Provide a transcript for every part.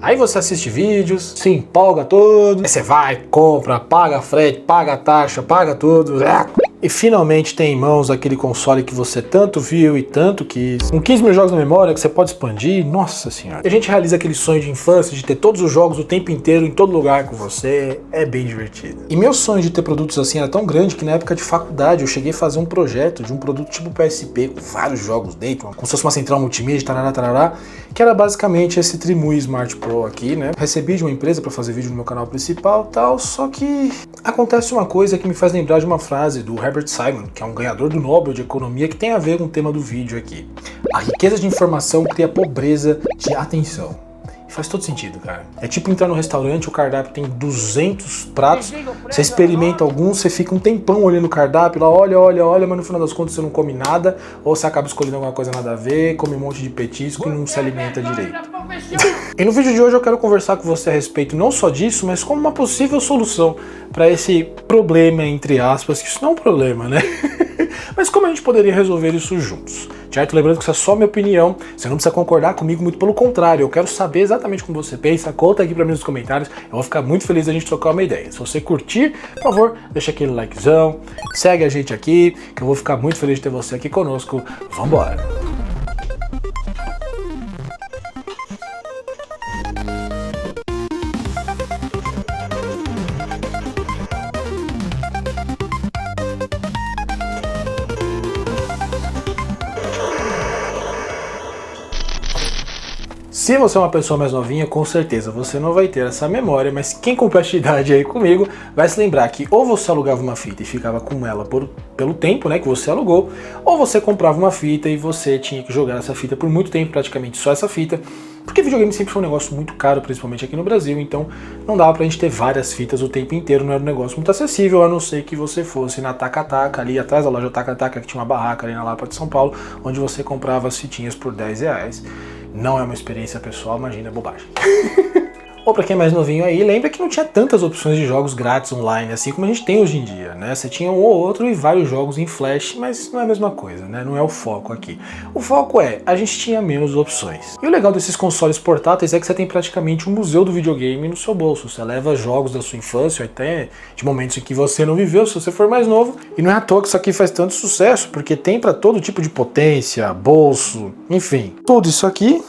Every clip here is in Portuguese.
Aí você assiste vídeos, se empolga todo, aí você vai, compra, paga frete, paga taxa, paga tudo, e finalmente tem em mãos aquele console que você tanto viu e tanto quis, com 15 mil jogos na memória que você pode expandir, nossa senhora. E a gente realiza aquele sonho de infância de ter todos os jogos o tempo inteiro, em todo lugar com você, é bem divertido. E meu sonho de ter produtos assim era tão grande que na época de faculdade eu cheguei a fazer um projeto de um produto tipo PSP, com vários jogos dentro, como se fosse uma central multimídia, tarará, que era basicamente esse Trimui Smart Pro aqui, né? Recebi de uma empresa para fazer vídeo no meu canal principal e tal, só que acontece uma coisa que me faz lembrar de uma frase do Herbert Simon, que é um ganhador do Nobel de Economia, que tem a ver com o tema do vídeo aqui. A riqueza de informação cria pobreza de atenção. Faz todo sentido, cara. É tipo entrar no restaurante, o cardápio tem 200 pratos, você experimenta alguns, você fica um tempão olhando o cardápio, lá olha, mas no final das contas você não come nada, ou você acaba escolhendo alguma coisa nada a ver, come um monte de petisco e não se alimenta direito. E no vídeo de hoje eu quero conversar com você a respeito não só disso, mas como uma possível solução para esse problema, entre aspas, que isso não é um problema, né? Mas como a gente poderia resolver isso juntos? Certo? Lembrando que isso é só minha opinião, você não precisa concordar comigo, muito pelo contrário, eu quero saber exatamente como você pensa, conta aqui pra mim nos comentários, eu vou ficar muito feliz da gente trocar uma ideia. Se você curtir, por favor, deixa aquele likezão, segue a gente aqui, que eu vou ficar muito feliz de ter você aqui conosco. Vambora! Se você é uma pessoa mais novinha, com certeza você não vai ter essa memória, mas quem compartilha idade aí comigo vai se lembrar que ou você alugava uma fita e ficava com ela pelo tempo, né, que você alugou, ou você comprava uma fita e você tinha que jogar essa fita por muito tempo, praticamente só essa fita, porque videogame sempre foi um negócio muito caro, principalmente aqui no Brasil, então não dava pra gente ter várias fitas o tempo inteiro, não era um negócio muito acessível, a não ser que você fosse na Taca-Taca, ali atrás da loja Taca-Taca, que tinha uma barraca ali na Lapa de São Paulo, onde você comprava as fitinhas por R$10. Não é uma experiência pessoal, imagina, é bobagem. Ou pra quem é mais novinho aí, lembra que não tinha tantas opções de jogos grátis online, assim como a gente tem hoje em dia, né? Você tinha um ou outro e vários jogos em flash, mas não é a mesma coisa, né? Não é o foco aqui. O foco é, a gente tinha menos opções. E o legal desses consoles portáteis é que você tem praticamente um museu do videogame no seu bolso. Você leva jogos da sua infância, até de momentos em que você não viveu, se você for mais novo. E não é à toa que isso aqui faz tanto sucesso, porque tem pra todo tipo de potência, bolso, enfim. Tudo isso aqui.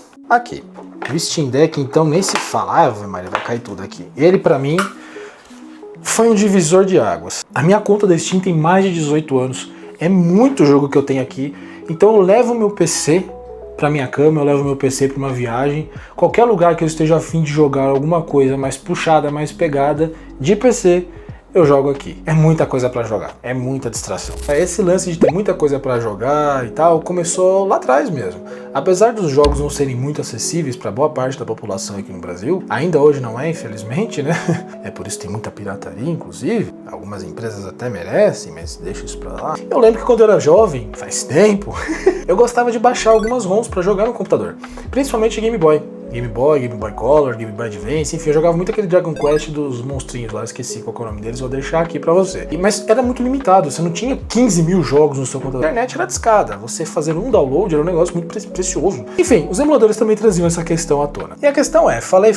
O Steam Deck, então, nem se fala. Maria, vai cair tudo aqui. Ele, pra mim, foi um divisor de águas. A minha conta da Steam tem mais de 18 anos. É muito jogo que eu tenho aqui. Então eu levo meu PC pra minha cama, eu levo meu PC pra uma viagem. Qualquer lugar que eu esteja a fim de jogar alguma coisa mais puxada, mais pegada de PC, eu jogo aqui. É muita coisa pra jogar, é muita distração. Esse lance de ter muita coisa pra jogar e tal, começou lá atrás mesmo. Apesar dos jogos não serem muito acessíveis pra boa parte da população aqui no Brasil, ainda hoje não é, infelizmente, né? É por isso que tem muita pirataria, inclusive. Algumas empresas até merecem, mas deixa isso pra lá. Eu lembro que quando eu era jovem, faz tempo, eu gostava de baixar algumas ROMs pra jogar no computador. Principalmente Game Boy. Game Boy Color, Game Boy Advance, enfim, eu jogava muito aquele Dragon Quest dos monstrinhos lá, esqueci qual é o nome deles, vou deixar aqui pra você. Mas era muito limitado, você não tinha 15 mil jogos no seu computador. A internet era discada, você fazer um download era um negócio muito precioso. Enfim, os emuladores também traziam essa questão à tona. E a questão é, falei,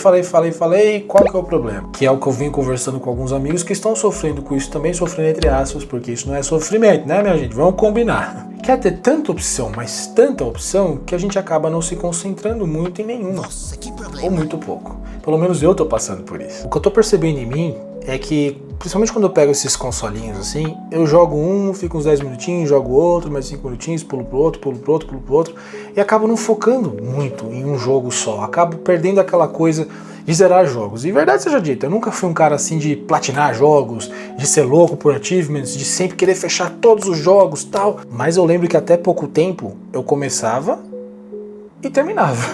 qual que é o problema? Que é o que eu venho conversando com alguns amigos que estão sofrendo com isso também, sofrendo entre aspas, porque isso não é sofrimento, né, minha gente? Vamos combinar. Quer ter tanta opção, mas tanta opção, que a gente acaba não se concentrando muito em nenhuma. Nossa, que problema. Ou muito pouco. Pelo menos eu tô passando por isso. O que eu tô percebendo em mim é que, principalmente quando eu pego esses consolinhos assim, eu jogo um, fico uns 10 minutinhos, jogo outro, mais 5 minutinhos, pulo pro outro, e acabo não focando muito em um jogo só. Acabo perdendo aquela coisa de zerar jogos. E verdade seja dita, eu nunca fui um cara assim de platinar jogos, de ser louco por achievements, de sempre querer fechar todos os jogos e tal. Mas eu lembro que até pouco tempo eu começava e terminava.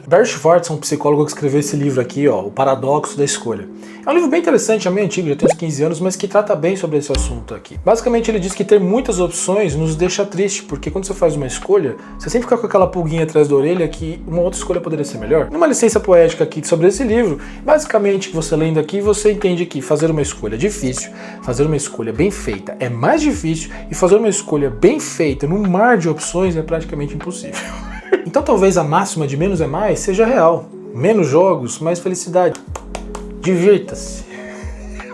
Barry Schwartz é um psicólogo que escreveu esse livro aqui, ó, O Paradoxo da Escolha. É um livro bem interessante, é meio antigo, já tem uns 15 anos, mas que trata bem sobre esse assunto aqui. Basicamente ele diz que ter muitas opções nos deixa triste, porque quando você faz uma escolha, você sempre fica com aquela pulguinha atrás da orelha que uma outra escolha poderia ser melhor. Numa licença poética aqui sobre esse livro, basicamente você lendo aqui, você entende que fazer uma escolha é difícil, fazer uma escolha bem feita é mais difícil, e fazer uma escolha bem feita num mar de opções é praticamente impossível. Então talvez a máxima de menos é mais seja real. Menos jogos, mais felicidade. Divirta-se.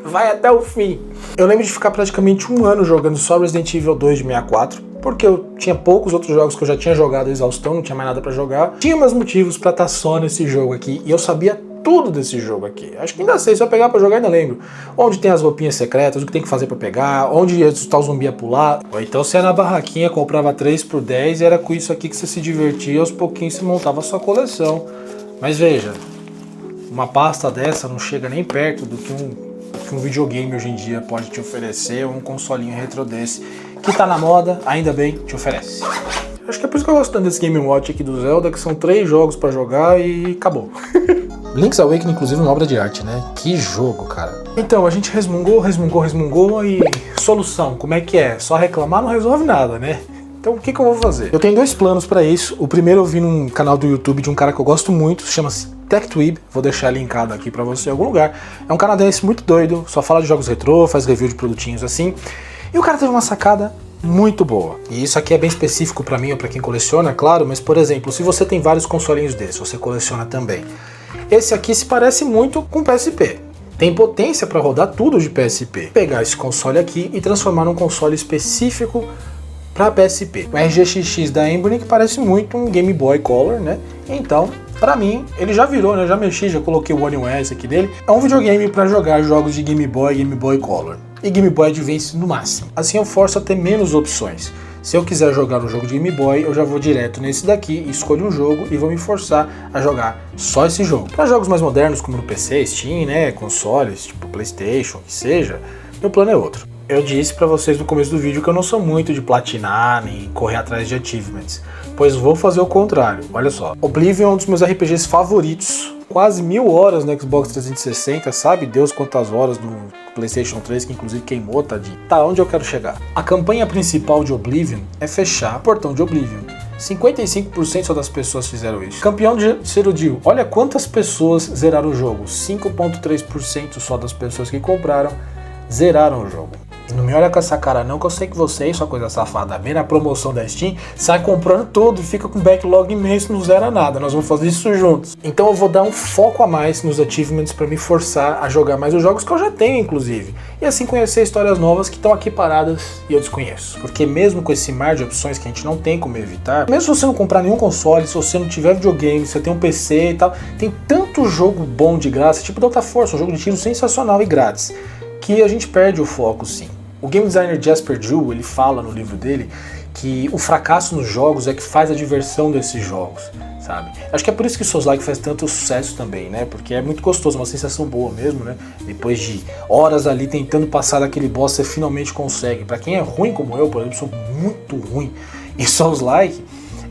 Vai até o fim. Eu lembro de ficar praticamente um ano jogando só Resident Evil 2 de 64, porque eu tinha poucos outros jogos que eu já tinha jogado a exaustão, não tinha mais nada pra jogar. Tinha meus motivos pra estar só nesse jogo aqui, e eu sabia tudo desse jogo aqui. Acho que ainda sei, se eu pegar pra jogar ainda lembro. Onde tem as roupinhas secretas, o que tem que fazer pra pegar, onde tá o zumbi a pular. Ou então você ia na barraquinha, comprava 3 por 10 e era com isso aqui que você se divertia, aos pouquinhos você montava a sua coleção. Mas veja, uma pasta dessa não chega nem perto do que um videogame hoje em dia pode te oferecer, ou um consolinho retro desse, que tá na moda, ainda bem, te oferece. Acho que é por isso que eu gosto tanto desse Game Watch aqui do Zelda, que são 3 jogos pra jogar e acabou. Link's Awakening, inclusive, uma obra de arte, né? Que jogo, cara. Então, a gente resmungou e solução, como é que é? Só reclamar não resolve nada, né? Então, o que eu vou fazer? Eu tenho 2 planos pra isso. O primeiro eu vi num canal do YouTube de um cara que eu gosto muito, chama-se TechTweeb, vou deixar linkado aqui pra você em algum lugar. É um canadense muito doido, só fala de jogos retrô, faz review de produtinhos assim. E o cara teve uma sacada muito boa. E isso aqui é bem específico pra mim ou pra quem coleciona, claro, mas por exemplo, se você tem vários consolinhos desses, você coleciona também. Esse aqui se parece muito com PSP. Tem potência para rodar tudo de PSP. Pegar esse console aqui e transformar num console específico para PSP. O RGXX da Embry que parece muito um Game Boy Color, né? Então, para mim, ele já virou, né? Já mexi, já coloquei o One OS aqui dele. É um videogame para jogar jogos de Game Boy Color e Game Boy Advance no máximo. Assim eu forço a ter menos opções. Se eu quiser jogar um jogo de Game Boy, eu já vou direto nesse daqui, escolho um jogo e vou me forçar a jogar só esse jogo. Para jogos mais modernos, como no PC, Steam, né, consoles, tipo PlayStation, que seja, meu plano é outro. Eu disse para vocês no começo do vídeo que eu não sou muito de platinar nem correr atrás de achievements, pois vou fazer o contrário. Olha só, Oblivion é um dos meus RPGs favoritos, quase 1000 horas no Xbox 360, sabe Deus quantas horas no PlayStation 3, que inclusive queimou, tadinho. Tá, onde eu quero chegar? A campanha principal de Oblivion é fechar o portão de Oblivion. 55% só das pessoas fizeram isso. Campeão de Cyrodiil, olha quantas pessoas zeraram o jogo. 5,3% só das pessoas que compraram zeraram o jogo. E não me olha com essa cara não, que eu sei que vocês, sua coisa safada, vem na promoção da Steam, sai comprando tudo e fica com backlog imenso, não zera nada. Nós vamos fazer isso juntos. Então eu vou dar um foco a mais nos achievements para me forçar a jogar mais os jogos que eu já tenho, inclusive. E assim conhecer histórias novas que estão aqui paradas e eu desconheço. Porque mesmo com esse mar de opções que a gente não tem como evitar, mesmo se você não comprar nenhum console, se você não tiver videogame, se você tem um PC e tal, tem tanto jogo bom de graça, tipo Delta Force, um jogo de tiro sensacional e grátis, que a gente perde o foco sim. O game designer Jasper Juhl, ele fala no livro dele que o fracasso nos jogos é que faz a diversão desses jogos, sabe? Acho que é por isso que Souls-like faz tanto sucesso também, né? Porque é muito gostoso, uma sensação boa mesmo, né? Depois de horas ali tentando passar daquele boss, você finalmente consegue. Pra quem é ruim como eu, por exemplo, sou muito ruim, e Souls-like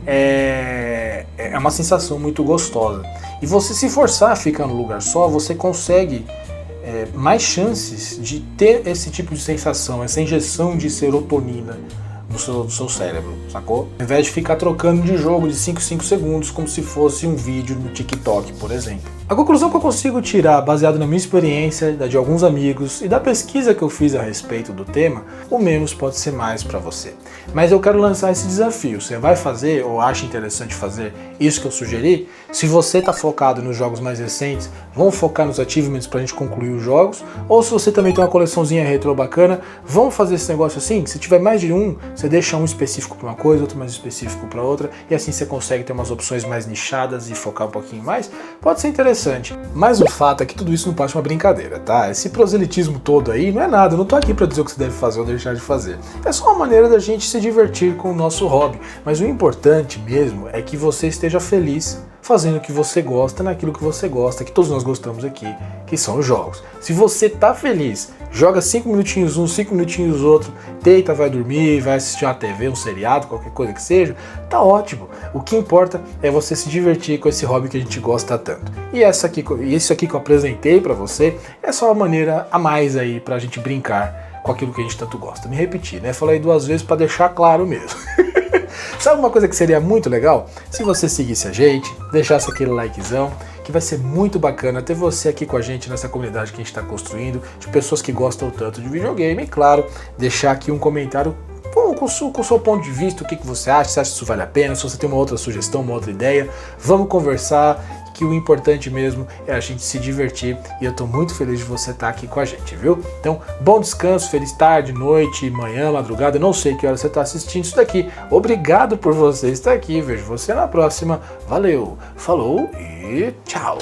é uma sensação muito gostosa. E você se forçar a ficar no lugar só, você consegue mais chances de ter esse tipo de sensação, essa injeção de serotonina no seu cérebro, sacou? Ao invés de ficar trocando de jogo de 5 segundos como se fosse um vídeo no TikTok, por exemplo. A conclusão que eu consigo tirar, baseado na minha experiência, da de alguns amigos e da pesquisa que eu fiz a respeito do tema, o menos pode ser mais para você. Mas eu quero lançar esse desafio. Você vai fazer ou acha interessante fazer isso que eu sugeri? Se você está focado nos jogos mais recentes, vamos focar nos achievements para a gente concluir os jogos. Ou se você também tem uma coleçãozinha retro bacana, vamos fazer esse negócio assim? Se tiver mais de um, você deixa um específico para uma coisa, outro mais específico para outra, e assim você consegue ter umas opções mais nichadas e focar um pouquinho mais. Pode ser interessante. Mas o fato é que tudo isso não passa uma brincadeira, tá? Esse proselitismo todo aí não é nada, eu não tô aqui para dizer o que você deve fazer ou deixar de fazer. É só uma maneira da gente se divertir com o nosso hobby. Mas o importante mesmo é que você esteja feliz fazendo o que você gosta, naquilo que você gosta, que todos nós gostamos aqui, que são os jogos. Se você tá feliz, joga 5 minutinhos um, 5 minutinhos outro, deita, vai dormir, vai assistir uma TV, um seriado, qualquer coisa que seja, tá ótimo. O que importa é você se divertir com esse hobby que a gente gosta tanto. E isso aqui que eu apresentei pra você é só uma maneira a mais aí pra gente brincar com aquilo que a gente tanto gosta. Me repetir, né? Falei 2 vezes pra deixar claro mesmo. Sabe uma coisa que seria muito legal? Se você seguisse a gente, deixasse aquele likezão, que vai ser muito bacana ter você aqui com a gente nessa comunidade que a gente está construindo, de pessoas que gostam tanto de videogame, e claro, deixar aqui um comentário com o seu ponto de vista, o que você acha, se acha que isso vale a pena, se você tem uma outra sugestão, uma outra ideia, vamos conversar, que o importante mesmo é a gente se divertir e eu tô muito feliz de você estar aqui com a gente, viu? Então, bom descanso, feliz tarde, noite, manhã, madrugada, não sei que hora você tá assistindo isso daqui. Obrigado por você estar aqui, vejo você na próxima. Valeu, falou e tchau!